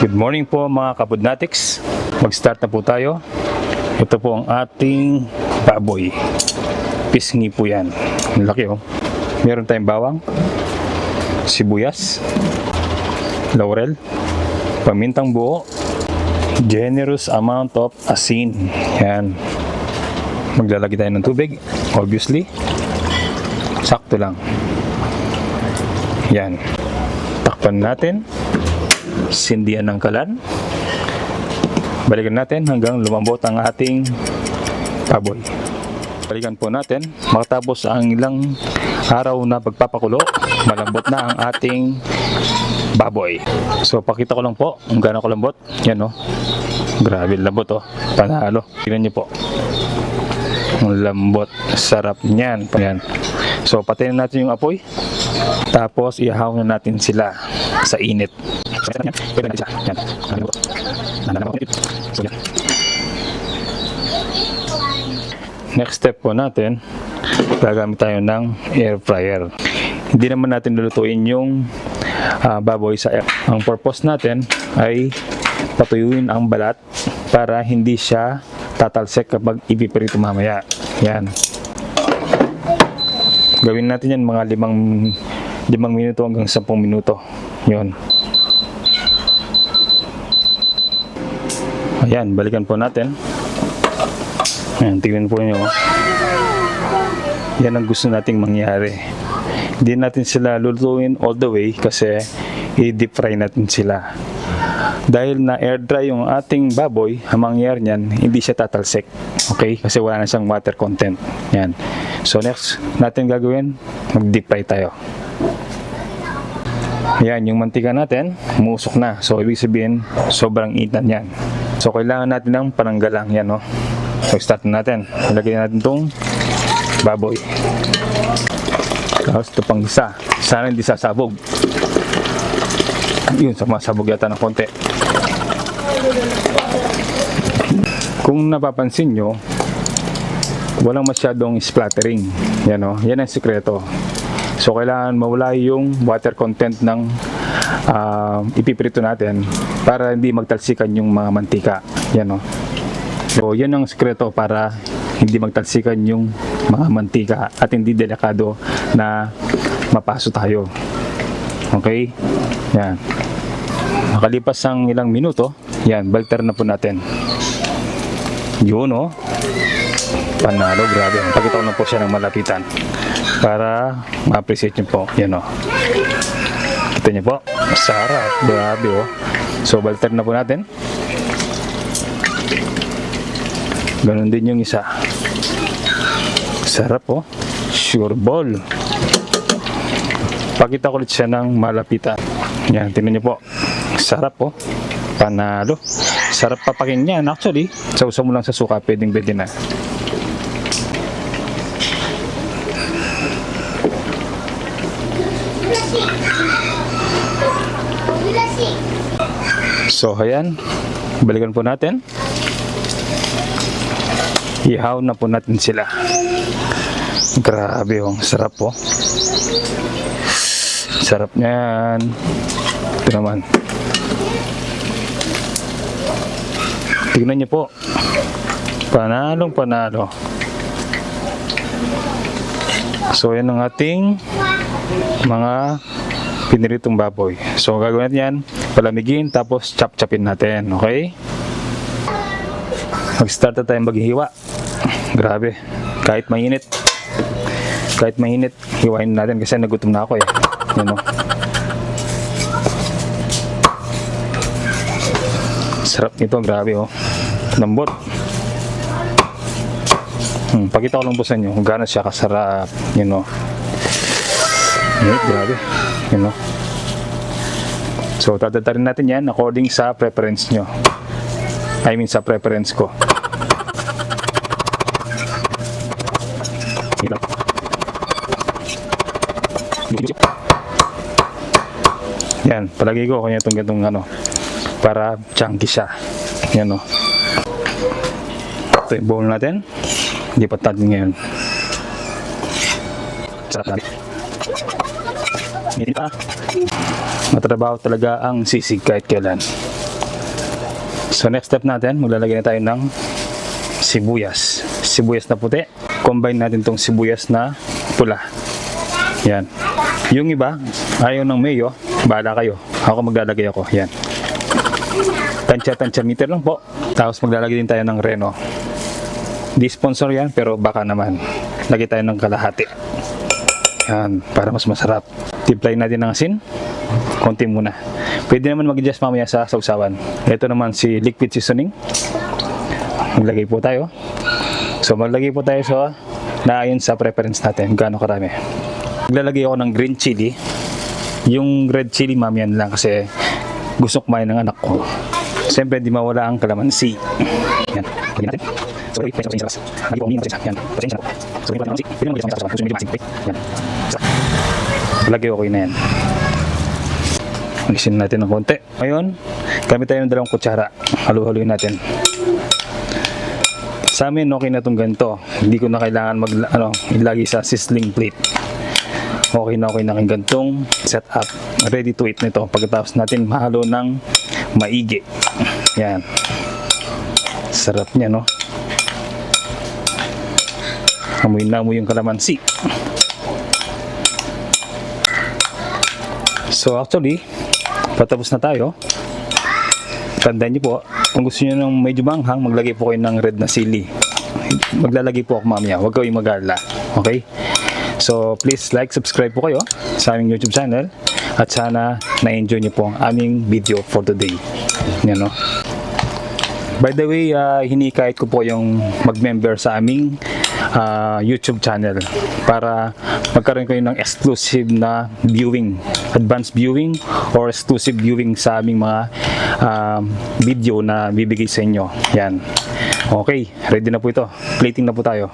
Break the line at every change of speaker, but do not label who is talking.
Good morning po mga kabudnatics. Mag-start na po tayo. Ito po ang ating baboy. Pisngi po yan. Ang laki oh. Meron tayong bawang, sibuyas, laurel, pamintang buo, generous amount of asin. Yan. Maglalagay tayo ng tubig. Obviously. Sakto lang. Yan. Takpan natin. Sindihan ng kalan. Balikan natin hanggang lumambot ang ating baboy. Balikan po natin. Makatapos ang ilang araw na pagpapakulo, malambot na ang ating baboy. So pakita ko lang po kung gaano kalambot. Yan oh. Grabe lambot oh. Panalo. Tingnan niyo po. Ang lambot. Sarap niyan. Yan. So patayin natin yung apoy. Tapos ihahawin na natin sila sa init. Next step po natin, gagamit tayo ng air fryer. Hindi naman natin lulutuin yung baboy sa air. Ang purpose natin ay patuyuin ang balat para hindi siya tatalsik kapag ipiprito mamaya. Yan. Gawin natin yan mga 5 minuto hanggang 10 minuto. Yun. Ayan, balikan po natin. Ayan, tingnan po nyo. Yan ang gusto nating mangyari. Hindi natin sila lulutuin all the way kasi i-deep fry natin sila. Dahil na air dry yung ating baboy, ang mangyayari niyan, hindi siya tatalsik. Okay? Kasi wala na siyang water content. Yan. So next natin gagawin, mag-deep fry tayo. Ayan, yung mantika natin, umusok na. So ibig sabihin, sobrang itan yan. So kailangan natin ng pananggalang. Yan, no? So start natin. Ilagay natin itong baboy. Tapos ito pang isa. Sana hindi sasabog. Yun, sumasabog yata ng konti. Kung napapansin nyo, walang masyadong splattering. Yan, no? Yan ang sikreto. So kailangan mawala yung water content ng ipiprito natin para hindi magtalsikan yung mga mantika. Yan o. So yan ang sikreto para hindi magtalsikan yung mga mantika at hindi delikado na mapaso tayo. Okay? Yan. Makalipas ang ilang minuto, yan, balter na po natin. Yun o. Panalo, grabe. Pakita ko na po siya ng malapitan para ma-appreciate nyo po. Yan o. Kita nyo po. Masarap. Grabe o. So, balter na po natin. Ganon din yung isa. Sarap o. Sure ball. Pakita ko ulit siya ng malapitan. Yan. Tingnan nyo po. Sarap o. Panalo. Sarap papakin yan. Actually, sausaw mo lang sa suka. Pwedeng-pwede na. So ayan, balikan po natin. Ihaw na po natin sila. Grabe yung sarap po. Sarap niyan. Ito naman. Tignan niyo po. Panalong panalo. So yan ang ating mga piniritong baboy. So gagawin natin yan, palamigin, tapos chop-chopin natin. Okay? Mag-start na tayong maghihiwa. Grabe. Kahit mainit, hiwain natin kasi nagutom na ako eh. Yan o. Sarap nito, grabe o. Lambot. Pakita ko lang po sa inyo kung gaano siya kasarap. Yan o. Grabe. You know? So tatatarin natin yan according sa preference nyo. I mean sa preference ko. Yan, palagi ko kanya itong gantong ano para chunky siya. Yan o. Ito yung bowl natin. Hindi pa natin ngayon. Sarap natin. Matrabaho talaga ang sisig kahit kailan. So next step natin, maglalagay na tayo ng sibuyas. Sibuyas na puti. Combine natin tong sibuyas na pula. Yan. Yung iba, ayaw ng mayo, bahala kayo. Ako maglalagay ako. Yan. Tansya-tansya meter lang po. Tapos maglalagay din tayo ng reno. Di sponsor yan, pero baka naman. Lagay tayo ng kalahati. Yan, para mas masarap. Tiplay natin ng asin. Konti muna. Pwede naman mag-adjust mamaya sa sausawan. Ito naman si liquid seasoning. Maglagay po tayo. So maglagay po tayo sa naayon sa preference natin. Gaano karami. Maglalagay ako ng green chili. Yung red chili mamaya lang kasi gusto kumain ng anak ko. Siyempre di mawala ang kalamansi. Yan. Lagyan natin. So okay, pasensya sa lagi po uminom pasensya. Yan. Pasensya na po. So hindi po natin pwede naman sa gusto medyo masig. Yan. Lagay ko na yan. Alisin natin ng konti. Ngayon, gamit tayo ng 2 kutsara. Halu-haluin natin. Sa amin, okay na itong ganito. Hindi ko na kailangan ilagay sa sizzling plate. Okay na aking gantong setup. Ready to eat nito. Pagkatapos natin mahalo ng maigi. Yan. Sarap niya, no? Amoy na mo yung kalamansi. So actually, patapos na tayo. Tandaan niyo po, kung gusto niyo ng medyo manghang, maglagay po kayo ng red na sili. Maglalagay po ako mamaya, huwag kayong mag-alala. Okay? So please like, subscribe po kayo sa aming YouTube channel. At sana na-enjoy niyo po ang aming video for today. Yan, no? By the way, hinikayat ko po yung mag-member sa aming YouTube channel para magkaroon kayo ng exclusive na viewing, advanced viewing or exclusive viewing sa aming mga video na bibigay sa inyo. Yan. Okay, ready na po ito. Plating na po tayo.